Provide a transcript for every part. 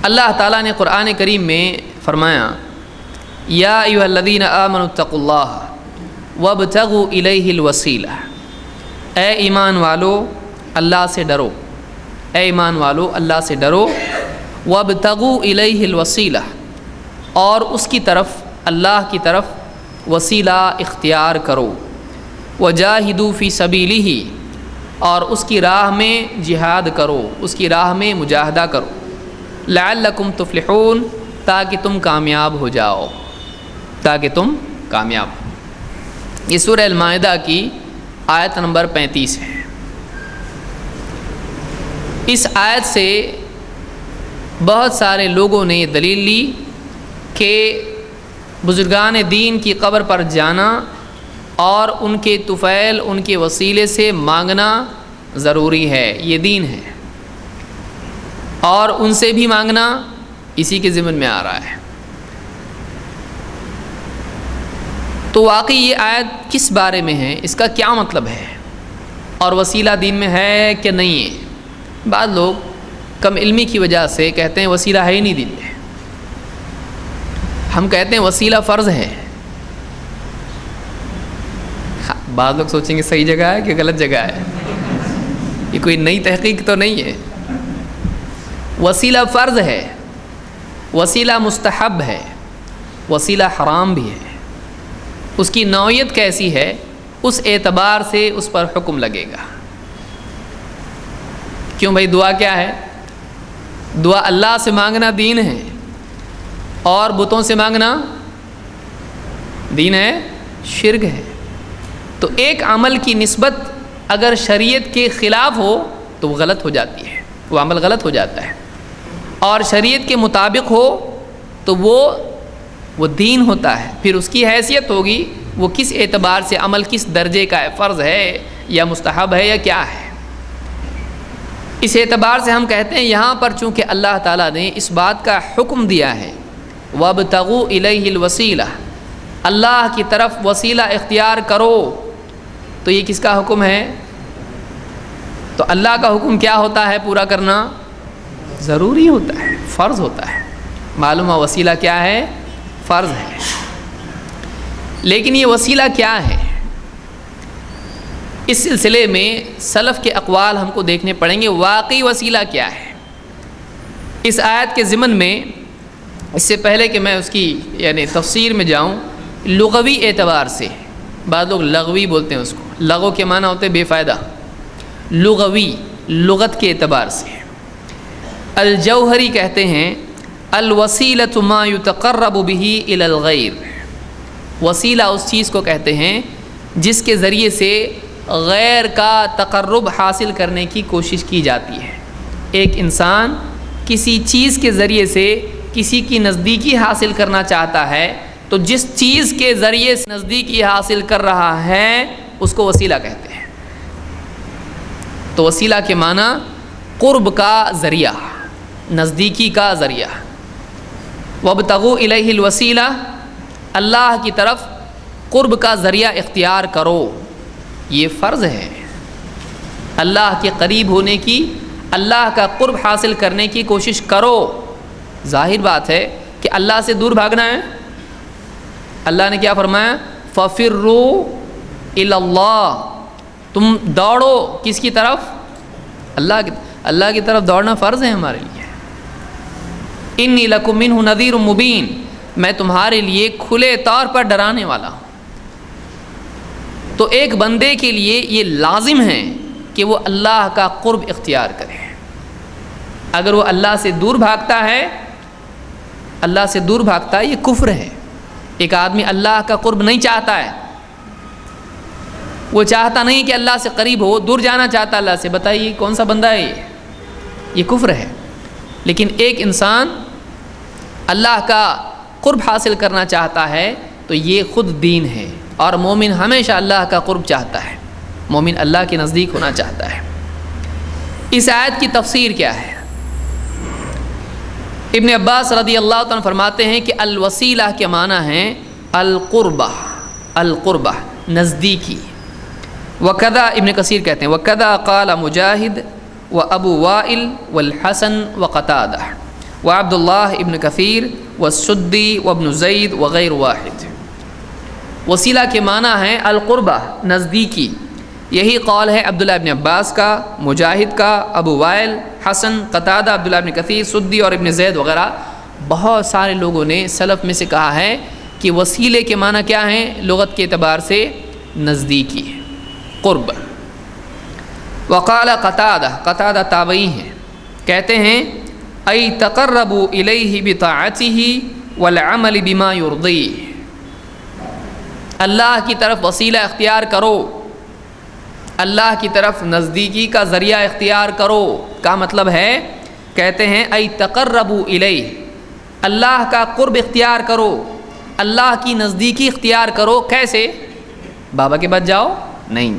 اللہ تعالیٰ نے قرآن کریم میں فرمایا یا ایھا الذین آمنوا اتقوا اللہ وابتغوا الیہ الوسیلہ، اے ایمان والو اللہ سے ڈرو، اے ایمان والو اللہ سے ڈرو، وابتغوا الیہ الوسیلہ، اور اس کی طرف اللہ کی طرف وسیلہ اختیار کرو، وجاہدوا فی سبیلہ، اور اس کی راہ میں جہاد کرو، اس کی راہ میں مجاہدہ کرو، لعلکم تفلحون، تاکہ تم کامیاب ہو جاؤ، تاکہ تم کامیاب ہو۔ یہ سورہ المائدہ کی آیت نمبر 35 ہے۔ اس آیت سے بہت سارے لوگوں نے یہ دلیل لی کہ بزرگان دین کی قبر پر جانا اور ان کے طفیل، ان کے وسیلے سے مانگنا ضروری ہے، یہ دین ہے، اور ان سے بھی مانگنا اسی کے ضمن میں آ رہا ہے۔ تو واقعی یہ آیت کس بارے میں ہے، اس کا کیا مطلب ہے، اور وسیلہ دین میں ہے کہ نہیں ہے؟ بعض لوگ کم علمی کی وجہ سے کہتے ہیں وسیلہ ہے ہی نہیں دین میں۔ ہم کہتے ہیں وسیلہ فرض ہے۔ بعض لوگ سوچیں گے صحیح جگہ ہے کہ غلط جگہ ہے، یہ کوئی نئی تحقیق تو نہیں ہے۔ وسیلہ فرض ہے، وسیلہ مستحب ہے، وسیلہ حرام بھی ہے۔ اس کی نوعیت کیسی ہے، اس اعتبار سے اس پر حکم لگے گا۔ کیوں بھائی، دعا کیا ہے؟ دعا اللہ سے مانگنا دین ہے، اور بتوں سے مانگنا دین ہے، شرک ہے۔ تو ایک عمل کی نسبت اگر شریعت کے خلاف ہو تو وہ غلط ہو جاتی ہے، وہ عمل غلط ہو جاتا ہے، اور شریعت کے مطابق ہو تو وہ دین ہوتا ہے۔ پھر اس کی حیثیت ہوگی وہ کس اعتبار سے عمل کس درجے کا ہے، فرض ہے یا مستحب ہے یا کیا ہے۔ اس اعتبار سے ہم کہتے ہیں یہاں پر چونکہ اللہ تعالیٰ نے اس بات کا حکم دیا ہے وَابْتَغُوا إِلَيْهِ الْوَسِيلَةَ، اللہ کی طرف وسیلہ اختیار کرو، تو یہ کس کا حکم ہے؟ تو اللہ کا حکم کیا ہوتا ہے پورا کرنا؟ ضروری ہوتا ہے، فرض ہوتا ہے۔ معلوم ہے وسیلہ کیا ہے؟ فرض ہے۔ لیکن یہ وسیلہ کیا ہے؟ اس سلسلے میں سلف کے اقوال ہم کو دیکھنے پڑیں گے، واقعی وسیلہ کیا ہے۔ اس آیت کے ضمن میں اس سے پہلے کہ میں اس کی یعنی تفسیر میں جاؤں، لغوی اعتبار سے، بعض لوگ لغوی بولتے ہیں اس کو، لغو کے معنی ہوتے بے فائدہ، لغوی لغت کے اعتبار سے الجوہری کہتے ہیں الوسیلۃ ما یتقرب به الی الغیر، وسیلہ اس چیز کو کہتے ہیں جس کے ذریعے سے غیر کا تقرب حاصل کرنے کی کوشش کی جاتی ہے۔ ایک انسان کسی چیز کے ذریعے سے کسی کی نزدیکی حاصل کرنا چاہتا ہے تو جس چیز کے ذریعے سے نزدیکی حاصل کر رہا ہے اس کو وسیلہ کہتے ہیں۔ تو وسیلہ کے معنی قرب کا ذریعہ، نزدیکی کا ذریعہ۔ وابتغوا الیہ الوسیلہ، اللہ کی طرف قرب کا ذریعہ اختیار کرو، یہ فرض ہے۔ اللہ کے قریب ہونے کی، اللہ کا قرب حاصل کرنے کی کوشش کرو۔ ظاہر بات ہے کہ اللہ سے دور بھاگنا ہے۔ اللہ نے کیا فرمایا؟ فَفِرُّوا إِلَى اللَّهِ، تم دوڑو کس کی طرف؟ اللہ کی طرف دوڑنا فرض ہے ہمارے لیے۔ إِنِّي لَكُمْ مِنْهُ نَذِيرٌ مُبِينٌ، میں تمہارے لیے کھلے طور پر ڈرانے والا ہوں۔ تو ایک بندے کے لیے یہ لازم ہے کہ وہ اللہ کا قرب اختیار کرے۔ اگر وہ اللہ سے دور بھاگتا ہے، اللہ سے دور بھاگتا ہے، یہ کفر ہے۔ ایک آدمی اللہ کا قرب نہیں چاہتا ہے، وہ چاہتا نہیں کہ اللہ سے قریب ہو، دور جانا چاہتا اللہ سے، بتائیے کون سا بندہ ہے یہ کفر ہے۔ لیکن ایک انسان اللہ کا قرب حاصل کرنا چاہتا ہے تو یہ خود دین ہے، اور مومن ہمیشہ اللہ کا قرب چاہتا ہے، مومن اللہ کے نزدیک ہونا چاہتا ہے۔ اس آیت کی تفسیر کیا ہے؟ ابن عباس رضی اللہ عنہ فرماتے ہیں کہ الوسیلہ کے معنی ہیں القربہ، القربہ نزدیکی۔ وکذا ابن کثیر کہتے ہیں وکذا قال مجاہد و ابو وائل والحسن وقتادہ، وعبد اللہ ابن کثیر والسدی وابن زید وغیر واحد۔ وسیلہ کے معنی ہے القربہ، نزدیکی۔ یہی قول ہے عبداللہ ابن عباس کا، مجاہد کا، ابو وائل، حسن، قتادہ، عبداللہ ابن کثیر، سدی اور ابن زید وغیرہ بہت سارے لوگوں نے سلف میں سے کہا ہے کہ وسیلے کے معنی کیا ہیں لغت کے اعتبار سے؟ نزدیکی، قرب۔ وقال قتادہ تابعی ہیں، کہتے ہیں ای تقربوا الیہ بطاعتہ والعمل بما یرضیہ، اللہ کی طرف وسیلہ اختیار کرو، اللہ کی طرف نزدیکی کا ذریعہ اختیار کرو کا مطلب ہے، کہتے ہیں ای تقربوا الیہ، اللہ کا قرب اختیار کرو، اللہ کی نزدیکی اختیار کرو۔ کیسے؟ بابا کے بعد جاؤ؟ نہیں،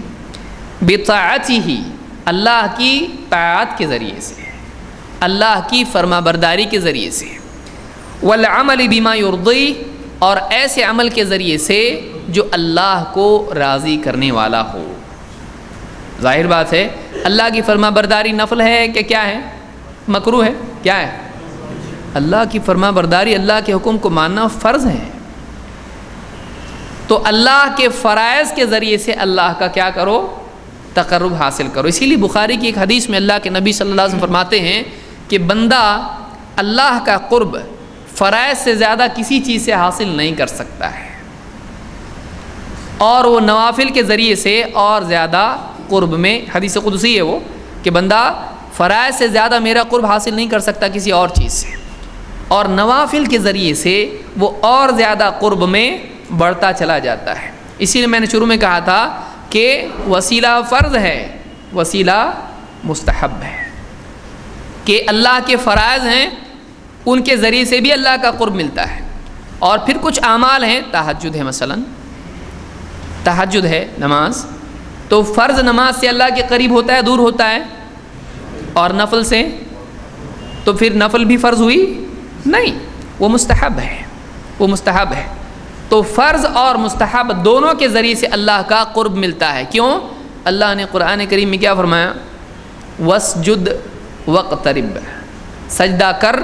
بطاعتہ، اللہ کی طاعت کے ذریعے سے، اللہ کی فرما برداری کے ذریعے سے، والعمل بما یرضی، اور ایسے عمل کے ذریعے سے جو اللہ کو راضی کرنے والا ہو۔ ظاہر بات ہے اللہ کی فرما برداری نفل ہے کہ کیا ہے؟ مکروہ ہے؟ کیا ہے؟ اللہ کی فرما برداری، اللہ کے حکم کو ماننا فرض ہے۔ تو اللہ کے فرائض کے ذریعے سے اللہ کا کیا کرو؟ تقرب حاصل کرو۔ اسی لیے بخاری کی ایک حدیث میں اللہ کے نبی صلی اللہ علیہ وسلم فرماتے ہیں کہ بندہ اللہ کا قرب فرائض سے زیادہ کسی چیز سے حاصل نہیں کر سکتا ہے، اور وہ نوافل کے ذریعے سے اور زیادہ قرب میں، حدیث قدسی ہے وہ، کہ بندہ فرائض سے زیادہ میرا قرب حاصل نہیں کر سکتا کسی اور چیز سے، اور نوافل کے ذریعے سے وہ اور زیادہ قرب میں بڑھتا چلا جاتا ہے۔ اسی لیے میں نے شروع میں کہا تھا کہ وسیلہ فرض ہے، وسیلہ مستحب ہے، کہ اللہ کے فرائض ہیں ان کے ذریعے سے بھی اللہ کا قرب ملتا ہے، اور پھر کچھ اعمال ہیں، تہجد ہے، مثلا تہجد ہے نماز، تو فرض نماز سے اللہ کے قریب ہوتا ہے، دور ہوتا ہے، اور نفل سے تو پھر نفل بھی فرض ہوئی نہیں، وہ مستحب ہے، وہ مستحب ہے۔ تو فرض اور مستحب دونوں کے ذریعے سے اللہ کا قرب ملتا ہے۔ کیوں؟ اللہ نے قرآن کریم میں کیا فرمایا؟ واسجد واقترب، سجدہ کر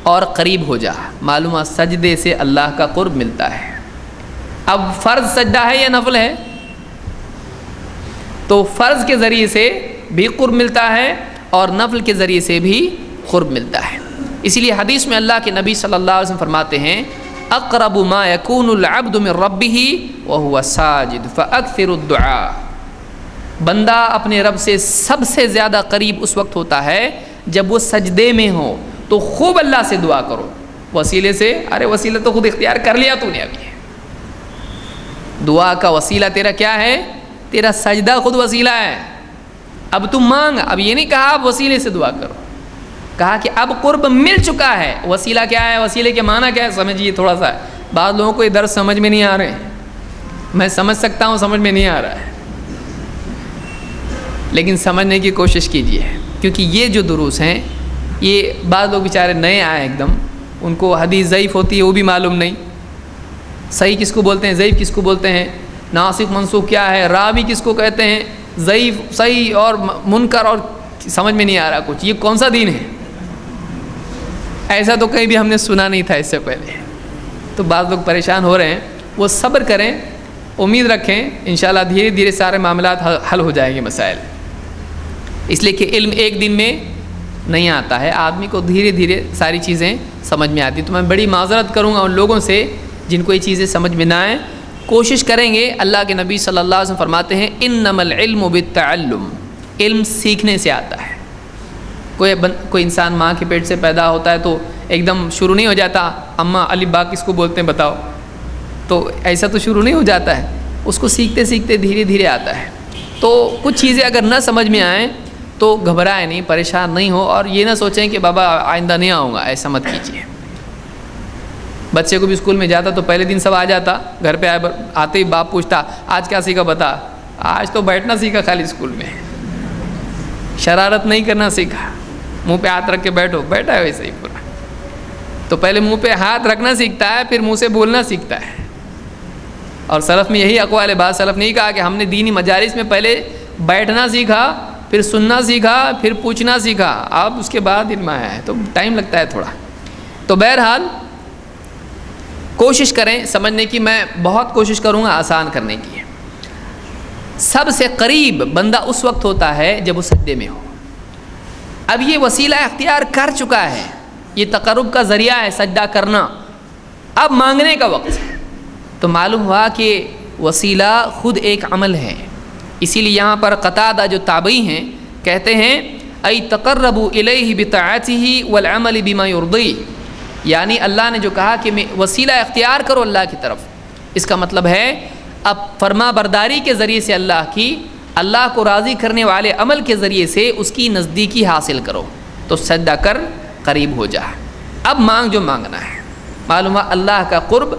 اور قریب ہو جا۔ معلوم ہے سجدے سے اللہ کا قرب ملتا ہے۔ اب فرض سجدہ ہے یا نفل ہے؟ تو فرض کے ذریعے سے بھی قرب ملتا ہے اور نفل کے ذریعے سے بھی قرب ملتا ہے۔ اسی لیے حدیث میں اللہ کے نبی صلی اللہ علیہ وسلم فرماتے ہیں اقرب ما یکون العبد من ربہ وہو ساجد فاکثر الدعاء، بندہ اپنے رب سے سب سے زیادہ قریب اس وقت ہوتا ہے جب وہ سجدے میں ہو، تو خوب اللہ سے دعا کرو۔ وسیلے سے، ارے وسیلہ تو خود اختیار کر لیا تو نے، ابھی دعا کا وسیلہ تیرا کیا ہے؟ تیرا سجدہ خود وسیلہ ہے۔ اب تم مانگ، اب یہ نہیں کہا اب وسیلے سے دعا کرو، کہا کہ اب قرب مل چکا ہے۔ وسیلہ کیا ہے؟ وسیلے کے معنی کیا ہے؟ سمجھیے تھوڑا سا، بعض لوگوں کو یہ درس سمجھ میں نہیں آ رہے ہیں، میں سمجھ سکتا ہوں سمجھ میں نہیں آ رہا ہے، لیکن سمجھنے کی کوشش کیجیے، کیونکہ یہ جو دروس ہیں یہ بعض لوگ بیچارے نئے آئے ایک دم، ان کو حدیث ضعیف ہوتی ہے وہ بھی معلوم نہیں، صحیح کس کو بولتے ہیں، ضعیف کس کو بولتے ہیں، ناسخ منسوخ کیا ہے، راوی کس کو کہتے ہیں، ضعیف صحیح اور منکر، اور سمجھ میں نہیں آ رہا کچھ، یہ کون سا دین ہے؟ ایسا تو کہیں بھی ہم نے سنا نہیں تھا اس سے پہلے، تو بعض لوگ پریشان ہو رہے ہیں، وہ صبر کریں، امید رکھیں، انشاءاللہ دھیرے دھیرے سارے معاملات حل ہو جائیں گے مسائل، اس لیے کہ علم ایک دن میں نہیں آتا ہے، آدمی کو دھیرے دھیرے ساری چیزیں سمجھ میں آتی۔ تو میں بڑی معذرت کروں گا ان لوگوں سے جن کو یہ چیزیں سمجھ میں نہ آئیں، کوشش کریں گے۔ اللہ کے نبی صلی اللہ علیہ وسلم فرماتے ہیں انما العلم بالتعلم، علم سیکھنے سے آتا ہے۔ کوئی انسان ماں کے پیٹ سے پیدا ہوتا ہے تو ایک دم شروع نہیں ہو جاتا، اماں الف با کس کو بولتے ہیں بتاؤ، تو ایسا تو شروع نہیں ہو جاتا ہے، اس کو سیکھتے سیکھتے دھیرے دھیرے آتا ہے۔ تو کچھ چیزیں اگر نہ سمجھ میں آئیں تو گھبرائیں نہیں، پریشان نہیں ہو، اور یہ نہ سوچیں کہ بابا آئندہ نہیں آؤں گا، ایسا مت کیجیے۔ بچے کو بھی اسکول میں جاتا تو پہلے دن سب آ جاتا، گھر پہ آتے ہی باپ پوچھتا آج کیا سیکھا بتا، آج تو بیٹھنا سیکھا خالی اسکول میں، شرارت نہیں کرنا سیکھا، منہ پہ ہاتھ رکھ کے بیٹھا ہے ویسے ہی پورا۔ تو پہلے منہ پہ ہاتھ رکھنا سیکھتا ہے، پھر منہ سے بولنا سیکھتا ہے۔ اور سلف میں یہی اقوال ہے، بعض سلف نے کہا کہ ہم نے دینی مجالس میں پہلے بیٹھنا سیکھا، پھر سننا سیکھا، پھر پوچھنا سیکھا، اب اس کے بعد علم آیا ہے، تو ٹائم لگتا ہے تھوڑا۔ تو بہرحال کوشش کریں سمجھنے کی، میں بہت کوشش کروں گا آسان کرنے کی۔ سب سے قریب بندہ اس وقت ہوتا ہے جب وہ سجدے میں ہو۔ اب یہ وسیلہ اختیار کر چکا ہے، یہ تقرب کا ذریعہ ہے سجدہ کرنا، اب مانگنے کا وقت ہے۔ تو معلوم ہوا کہ وسیلہ خود ایک عمل ہے، اسی لیے یہاں پر قتادہ جو تابعی ہیں کہتے ہیں ای تقربوا الیہ بطاعتہ والعمل بما یرضیہ، یعنی اللہ نے جو کہا کہ وسیلہ اختیار کرو اللہ کی طرف، اس کا مطلب ہے اب فرما برداری کے ذریعے سے اللہ کو راضی کرنے والے عمل کے ذریعے سے اس کی نزدیکی حاصل کرو، تو سجدہ کر قریب ہو جا، اب مانگ جو مانگنا ہے۔ معلوم ہے اللہ کا قرب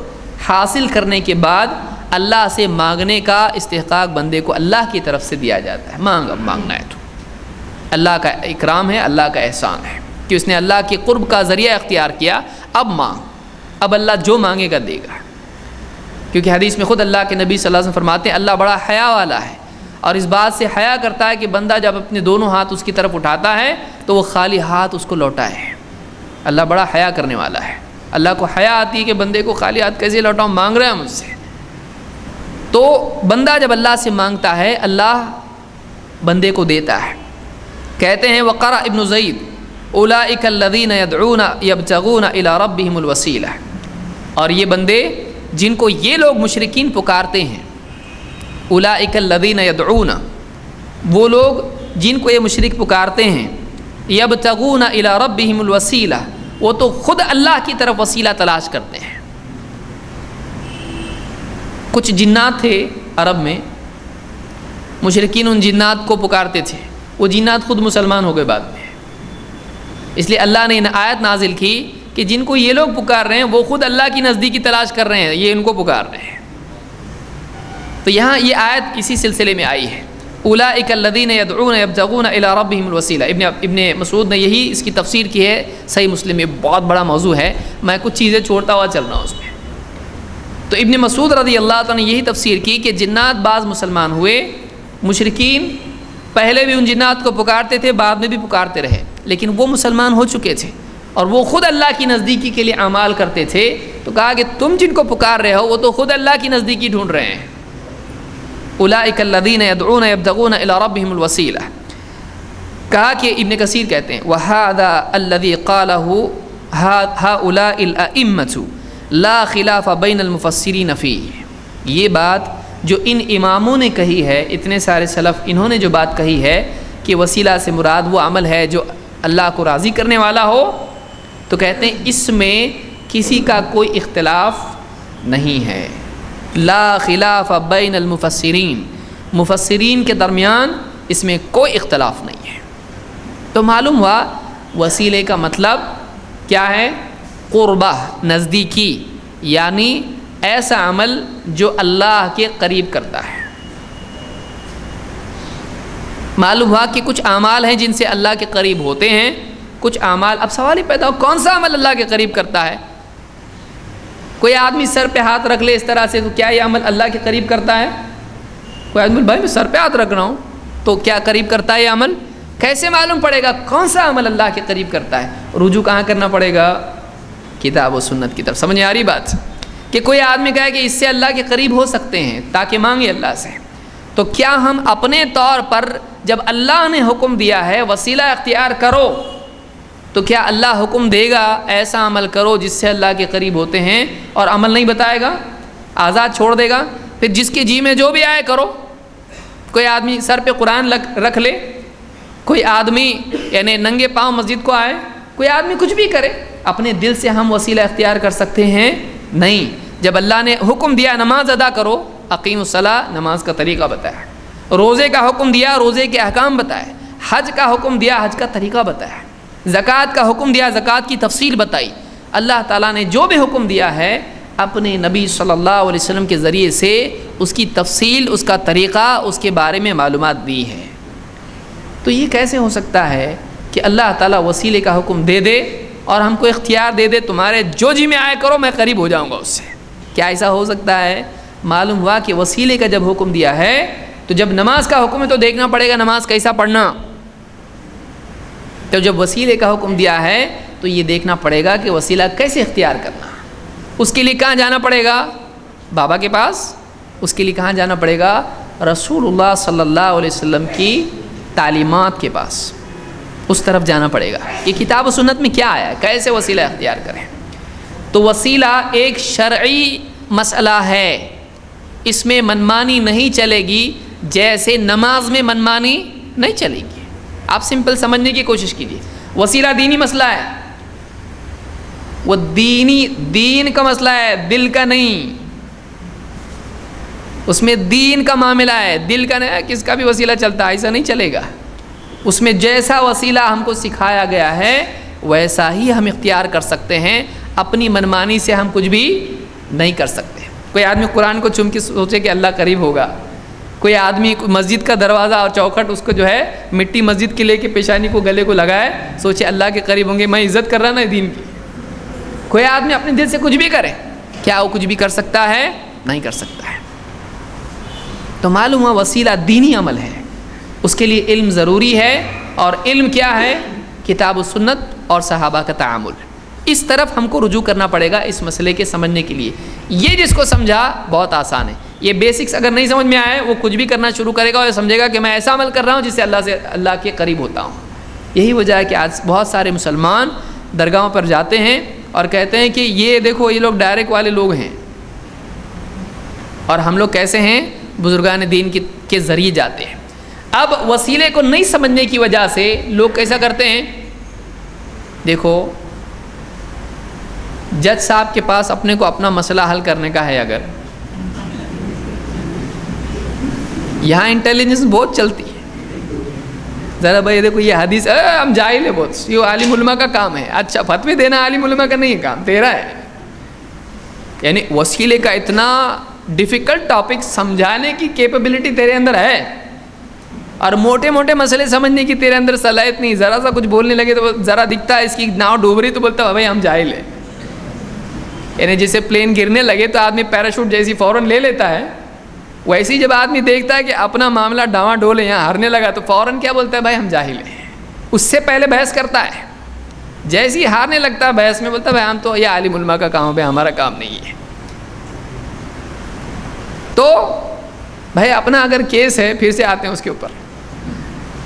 حاصل کرنے کے بعد اللہ سے مانگنے کا استحقاق بندے کو اللہ کی طرف سے دیا جاتا ہے۔ مانگ، اب مانگنا ہے تو اللہ کا اکرام ہے، اللہ کا احسان ہے کہ اس نے اللہ کے قرب کا ذریعہ اختیار کیا، اب مانگ، اب اللہ جو مانگے گا دے گا، کیونکہ حدیث میں خود اللہ کے نبی صلی اللہ علیہ وسلم فرماتے ہیں اللہ بڑا حیا والا ہے، اور اس بات سے حیا کرتا ہے کہ بندہ جب اپنے دونوں ہاتھ اس کی طرف اٹھاتا ہے تو وہ خالی ہاتھ اس کو لوٹائے۔ اللہ بڑا حیا کرنے والا ہے، اللہ کو حیا آتی ہے کہ بندے کو خالی ہاتھ کیسے لوٹاؤں، مانگ رہے ہیں مجھ سے۔ تو بندہ جب اللہ سے مانگتا ہے اللہ بندے کو دیتا ہے۔ کہتے ہیں وقرأ ابن زید اولئک الذین یدعون یبتغون الی ربہم الوسیلہ، اور یہ بندے جن کو یہ لوگ مشرکین پکارتے ہیں، اولئک الذین یدعون، وہ لوگ جن کو یہ مشرک پکارتے ہیں، یبتغون الی ربہم الوسیلہ، وہ تو خود اللہ کی طرف وسیلہ تلاش کرتے ہیں۔ کچھ جنات تھے عرب میں، مشرکین ان جنات کو پکارتے تھے، وہ جنات خود مسلمان ہو گئے بعد میں، اس لیے اللہ نے ان آیت نازل کی کہ جن کو یہ لوگ پکار رہے ہیں وہ خود اللہ کی نزدیکی تلاش کر رہے ہیں، یہ ان کو پکار رہے ہیں۔ تو یہاں یہ آیت اسی سلسلے میں آئی ہے، اولئک الذین یدعون یبتغون الی ربہم الوسیلہ۔ ابن مسعود نے یہی اس کی تفسیر کی ہے، صحیح مسلم میں بہت بڑا موضوع ہے، میں کچھ چیزیں چھوڑتا ہوا چل رہا ہوں اس میں۔ تو ابن مسعود رضی اللہ تعالیٰ نے یہی تفسیر کی کہ جنات بعض مسلمان ہوئے، مشرکین پہلے بھی ان جنات کو پکارتے تھے، بعد میں بھی پکارتے رہے، لیکن وہ مسلمان ہو چکے تھے اور وہ خود اللہ کی نزدیکی کے لیے اعمال کرتے تھے، تو کہا کہ تم جن کو پکار رہے ہو وہ تو خود اللہ کی نزدیکی ڈھونڈ رہے ہیں۔ اولئک الذین یدعون یبتغون الی ربہم الوسیلہ، کہا کہ ابن کثیر کہتے ہیں وہذا الذی قالہ ہؤلاء الائمۃ لا خلاف بین المفسرین فیہ، یہ بات جو ان اماموں نے کہی ہے، اتنے سارے سلف انہوں نے جو بات کہی ہے کہ وسیلہ سے مراد وہ عمل ہے جو اللہ کو راضی کرنے والا ہو، تو کہتے ہیں اس میں کسی کا کوئی اختلاف نہیں ہے، لا خلاف بین المفسرین، مفسرین کے درمیان اس میں کوئی اختلاف نہیں ہے۔ تو معلوم ہوا وسیلے کا مطلب کیا ہے؟ قربہ، نزدیکی، یعنی ایسا عمل جو اللہ کے قریب کرتا ہے۔ معلوم ہوا کہ کچھ اعمال ہیں جن سے اللہ کے قریب ہوتے ہیں، کچھ اعمال، اب سوال ہی پیدا ہو کون سا عمل اللہ کے قریب کرتا ہے؟ کوئی آدمی سر پہ ہاتھ رکھ لے اس طرح سے، تو کیا یہ عمل اللہ کے قریب کرتا ہے؟ کوئی آدمی بھائی میں سر پہ ہاتھ رکھ رہا ہوں تو کیا قریب کرتا ہے یہ عمل؟ کیسے معلوم پڑے گا کون سا عمل اللہ کے قریب کرتا ہے؟ رجوع کہاں کرنا پڑے گا؟ کتاب و سنت کی طرف۔ سمجھ آ رہی بات کہ کوئی آدمی کہے کہ اس سے اللہ کے قریب ہو سکتے ہیں تاکہ مانگے اللہ سے، تو کیا ہم اپنے طور پر جب اللہ نے حکم دیا ہے وسیلہ اختیار کرو، تو کیا اللہ حکم دے گا ایسا عمل کرو جس سے اللہ کے قریب ہوتے ہیں اور عمل نہیں بتائے گا، آزاد چھوڑ دے گا، پھر جس کے جی میں جو بھی آئے کرو؟ کوئی آدمی سر پہ قرآن رکھ لے، کوئی آدمی یعنی ننگے پاؤں مسجد کو آئے، کوئی آدمی کچھ بھی کرے، اپنے دل سے ہم وسیلہ اختیار کر سکتے ہیں؟ نہیں۔ جب اللہ نے حکم دیا نماز ادا کرو، اقیم الصلاۃ، نماز کا طریقہ بتایا، روزے کا حکم دیا، روزے کے احکام بتائے، حج کا حکم دیا، حج کا طریقہ بتایا، زکوٰۃ کا حکم دیا، زکوٰۃ کی تفصیل بتائی، اللہ تعالیٰ نے جو بھی حکم دیا ہے اپنے نبی صلی اللہ علیہ وسلم کے ذریعے سے اس کی تفصیل، اس کا طریقہ، اس کے بارے میں معلومات دی ہے۔ تو یہ کیسے ہو سکتا ہے کہ اللہ تعالیٰ وسیلے کا حکم دے دے اور ہم کو اختیار دے دے تمہارے جو جی میں آئے کرو میں قریب ہو جاؤں گا اس سے؟ کیا ایسا ہو سکتا ہے؟ معلوم ہوا کہ وسیلے کا جب حکم دیا ہے تو جب نماز کا حکم ہے تو دیکھنا پڑے گا نماز کیسا پڑھنا، تو جب وسیلے کا حکم دیا ہے تو یہ دیکھنا پڑے گا کہ وسیلہ کیسے اختیار کرنا. اس کے لیے کہاں جانا پڑے گا؟ بابا کے پاس. اس کے لیے کہاں جانا پڑے گا؟ رسول اللہ صلی اللہ علیہ وسلم کی تعلیمات کے پاس. اس طرف جانا پڑے گا. یہ کتاب و سنت میں کیا آیا ہے، کیسے وسیلہ اختیار کریں. تو وسیلہ ایک شرعی مسئلہ ہے، اس میں منمانی نہیں چلے گی، جیسے نماز میں منمانی نہیں چلے گی. آپ سمپل سمجھنے کی کوشش کیجیے. وسیلہ دینی مسئلہ ہے، وہ دین کا مسئلہ ہے، دل کا نہیں. اس میں دین کا معاملہ ہے، دل کا نہیں. کس کا بھی وسیلہ چلتا ہے، ایسا نہیں چلے گا. اس میں جیسا وسیلہ ہم کو سکھایا گیا ہے ویسا ہی ہم اختیار کر سکتے ہیں. اپنی منمانی سے ہم کچھ بھی نہیں کر سکتے. کوئی آدمی قرآن کو چوم کے سوچے کہ اللہ قریب ہوگا، کوئی آدمی مسجد کا دروازہ اور چوکھٹ اس کو جو ہے مٹی مسجد کے لے کے پیشانی کو گلے کو لگائے، سوچے اللہ کے قریب ہوں گے، میں عزت کر رہا نا دین کی. کوئی آدمی اپنے دل سے کچھ بھی کرے، کیا وہ کچھ بھی کر سکتا ہے؟ نہیں کر سکتا ہے. تو معلوم ہوا وسیلہ دینی عمل ہے، اس کے لیے علم ضروری ہے. اور علم کیا ہے؟ کتاب و سنت اور صحابہ کا تعامل. اس طرف ہم کو رجوع کرنا پڑے گا اس مسئلے کے سمجھنے کے لیے. یہ جس کو سمجھا بہت آسان ہے. یہ بیسکس اگر نہیں سمجھ میں آئے وہ کچھ بھی کرنا شروع کرے گا اور سمجھے گا کہ میں ایسا عمل کر رہا ہوں جس سے اللہ کے قریب ہوتا ہوں. یہی وجہ ہے کہ آج بہت سارے مسلمان درگاہوں پر جاتے ہیں اور کہتے ہیں کہ یہ دیکھو یہ لوگ ڈائریکٹ والے لوگ ہیں اور ہم لوگ کیسے ہیں، بزرگان دین کے ذریعے جاتے ہیں. اب وسیلے کو نہیں سمجھنے کی وجہ سے لوگ کیسا کرتے ہیں. دیکھو جج صاحب کے پاس اپنے کو اپنا مسئلہ حل کرنے کا ہے، اگر یہاں انٹیلیجنس بہت چلتی ہے. ذرا بھائی دیکھو یہ حدیث ہم جاہل ہے بہت، یہ عالم علماء کا کام ہے. اچھا فتوی دینا عالم علماء کا نہیں ہے کام، تیرا ہے. یعنی وسیلے کا اتنا ڈیفیکلٹ ٹاپک سمجھانے کی کیپیبلٹی تیرے اندر ہے اور موٹے موٹے مسئلے سمجھنے کی تیرے اندر صلاحیت نہیں. ذرا سا کچھ بولنے لگے تو ذرا دکھتا ہے اس کی ناؤ ڈوب رہی تو بولتا ہے بھائی ہم جاہل ہیں. یعنی جیسے پلین گرنے لگے تو آدمی پیراشوٹ جیسی فوراً لے لیتا ہے، ویسے ہی جب آدمی دیکھتا ہے کہ اپنا معاملہ ڈاواں ڈول ہے، یہاں ہارنے لگا تو فوراً کیا بولتا ہے؟ بھائی ہم جاہل ہیں. اس سے پہلے بحث کرتا ہے، جیسے ہی ہارنے لگتا ہے بحث میں بولتا ہے بھائی ہم تو یہ عالم علماء کا کام ہے، ہمارا کام نہیں ہے. تو بھائی اپنا اگر کیس ہے، پھر سے آتے ہیں اس کے اوپر،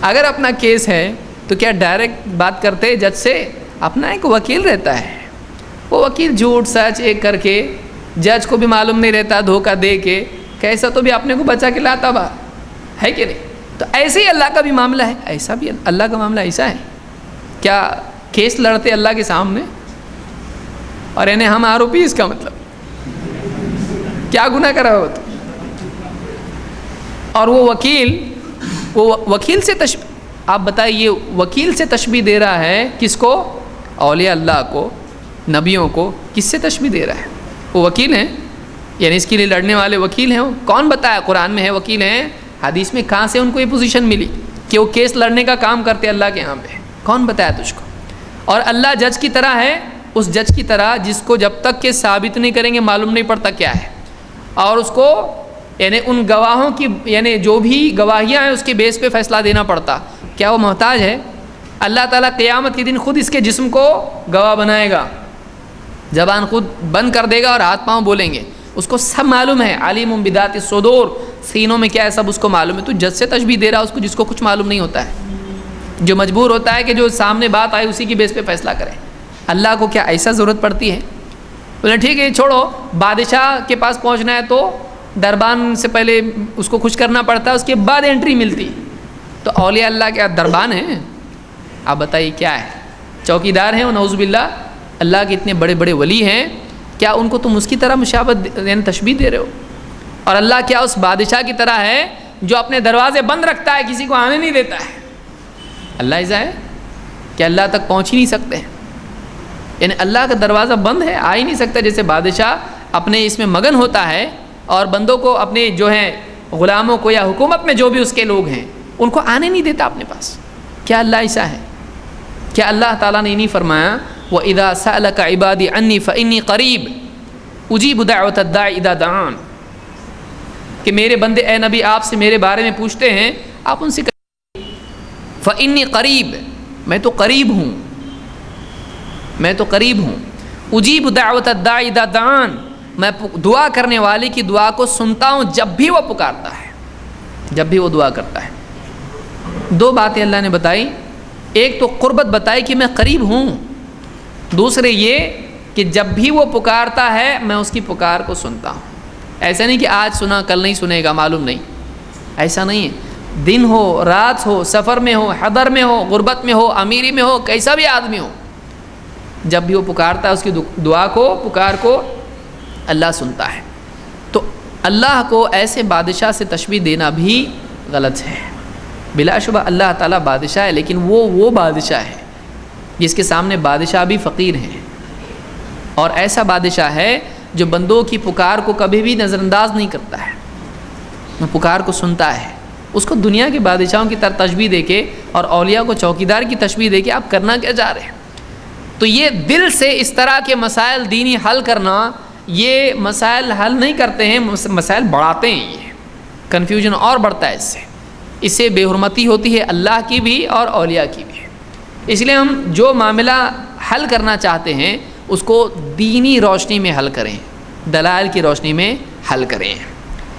اگر اپنا کیس ہے تو کیا ڈائریکٹ بات کرتے جج سے؟ اپنا ایک وکیل رہتا ہے، وہ وکیل جھوٹ سچ ایک کر کے جج کو بھی معلوم نہیں رہتا، دھوکہ دے کے کیسا تو بھی اپنے کو بچا کے لاتا با ہے کہ نہیں. تو ایسے ہی اللہ کا بھی معاملہ ہے، ایسا بھی اللہ کا معاملہ ایسا ہے. کیا کیس لڑتے اللہ کے سامنے اور انہیں ہم آروپی، اس کا مطلب کیا گناہ کرا ہو تو. اور وہ وکیل سے آپ بتائیے وکیل سے تشبیہ دے رہا ہے کس کو؟ اولیاء اللہ کو، نبیوں کو. کس سے تشبیہ دے رہا ہے؟ وہ وکیل ہیں، یعنی اس کے لیے لڑنے والے وکیل ہیں. وہ کون بتایا؟ قرآن میں ہے وکیل ہیں. حدیث میں کہاں سے ان کو یہ پوزیشن ملی کہ وہ کیس لڑنے کا کام کرتے اللہ کے یہاں پہ؟ کون بتایا تجھ کو؟ اور اللہ جج کی طرح ہے، اس جج کی طرح جس کو جب تک کہ ثابت نہیں کریں گے معلوم نہیں پڑتا کیا ہے. اور اس کو یعنی ان گواہوں کی یعنی جو بھی گواہیاں ہیں اس کے بیس پہ فیصلہ دینا پڑتا. کیا وہ محتاج ہے؟ اللہ تعالیٰ قیامت کے دن خود اس کے جسم کو گواہ بنائے گا، زبان خود بند کر دے گا اور ہاتھ پاؤں بولیں گے. اس کو سب معلوم ہے. علیم بذات الصدور، سینوں میں کیا ہے سب اس کو معلوم ہے. تو جج سے تشبیہ دے رہا اس کو جس کو کچھ معلوم نہیں ہوتا ہے، جو مجبور ہوتا ہے کہ جو سامنے بات آئے اسی کی بیس پہ فیصلہ کرے. اللہ کو کیا ایسا ضرورت پڑتی ہے؟ بولے ٹھیک ہے چھوڑو، بادشاہ کے پاس پہنچنا ہے تو دربان سے پہلے اس کو خوش کرنا پڑتا ہے، اس کے بعد انٹری ملتی. تو اولیاء اللہ کیا دربان ہیں؟ آپ بتائیے کیا ہے؟ چوکیدار ہیں وہ، نعوذ باللہ. اللہ کے اتنے بڑے بڑے ولی ہیں، کیا ان کو تم اس کی طرح مشابہت یعنی تشبیہ دے رہے ہو؟ اور اللہ کیا اس بادشاہ کی طرح ہے جو اپنے دروازے بند رکھتا ہے، کسی کو آنے نہیں دیتا ہے؟ اللہ ایسا ہے کہ اللہ تک پہنچ ہی نہیں سکتے، یعنی اللہ کا دروازہ بند ہے، آ ہی نہیں سکتا. جیسے بادشاہ اپنے اس میں مگن ہوتا ہے اور بندوں کو اپنے جو ہیں غلاموں کو یا حکومت میں جو بھی اس کے لوگ ہیں ان کو آنے نہیں دیتا اپنے پاس. کیا اللہ ایسا ہے؟ کیا اللہ تعالیٰ نے نہیں فرمایا وَإِذَا سَأَلَكَ عِبَادِي عَنِّي فَإِنِّي قَرِيبٌ أُجِيبُ دَعْوَةَ الدَّاعِ إِذَا دَعَانِ، کہ میرے بندے اے نبی آپ سے میرے بارے میں پوچھتے ہیں، آپ ان سے کہیں فَإِنِّي قَرِيبٌ، میں تو قریب ہوں. میں تو قریب ہوں. اجیب دعوت الداعی اذا دعان، میں دعا کرنے والے کی دعا کو سنتا ہوں جب بھی وہ پکارتا ہے، جب بھی وہ دعا کرتا ہے. دو باتیں اللہ نے بتائی، ایک تو قربت بتائی کہ میں قریب ہوں، دوسرے یہ کہ جب بھی وہ پکارتا ہے میں اس کی پکار کو سنتا ہوں. ایسا نہیں کہ آج سنا کل نہیں سنے گا، معلوم نہیں، ایسا نہیں ہے. دن ہو رات ہو، سفر میں ہو، حضر میں ہو، غربت میں ہو، امیری میں ہو، کیسا بھی آدمی ہو، جب بھی وہ پکارتا ہے اس کی دعا کو، پکار کو اللہ سنتا ہے. تو اللہ کو ایسے بادشاہ سے تشبیہ دینا بھی غلط ہے. بلا شبہ اللہ تعالیٰ بادشاہ ہے، لیکن وہ بادشاہ ہے جس کے سامنے بادشاہ بھی فقیر ہیں، اور ایسا بادشاہ ہے جو بندوں کی پکار کو کبھی بھی نظر انداز نہیں کرتا ہے، وہ پکار کو سنتا ہے. اس کو دنیا کے بادشاہوں کی طرح تشبیہ دے کے اور اولیاء کو چوکیدار کی تشبیہ دے کے آپ کرنا کیا چاہ رہے ہیں؟ تو یہ دل سے اس طرح کے مسائل دینی حل کرنا، یہ مسائل حل نہیں کرتے ہیں، مسائل بڑھاتے ہیں. یہ کنفیوژن اور بڑھتا ہے اس سے بے حرمتی ہوتی ہے اللہ کی بھی اور اولیاء کی بھی. اس لیے ہم جو معاملہ حل کرنا چاہتے ہیں اس کو دینی روشنی میں حل کریں، دلائل کی روشنی میں حل کریں.